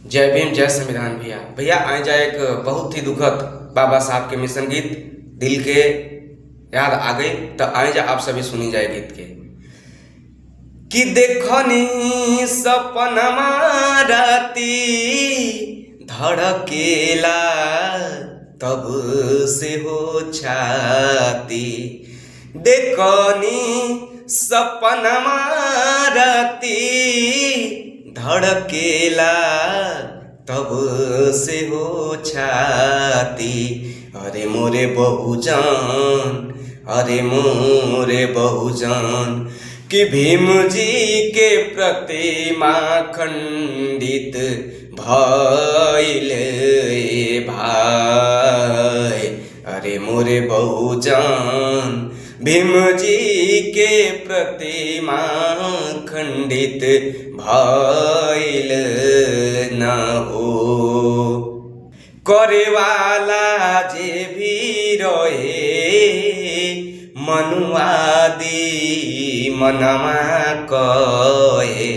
जय भीम जय संविधान। भैया भैया आए जाए एक बहुत ही दुखद बाबा साहब के मिशन गीत दिल के याद आ गई तो आए जा आप सभी सुनी जाए गीत के कि देखनी सपनमा राती धड़केला तब से हो छाती। देखनी सपनमा राती धड़केला तब से हो छाती। अरे मोरे बहुजान, अरे मोरे बहुजान कि भीम जी के प्रतिमा खंडित भइले भाई। अरे मोरे बहुजान भीम जी के प्रतिमा खंडित भइल न हो। करे वाला जे भी रहे मनुवादी मनमा कहे।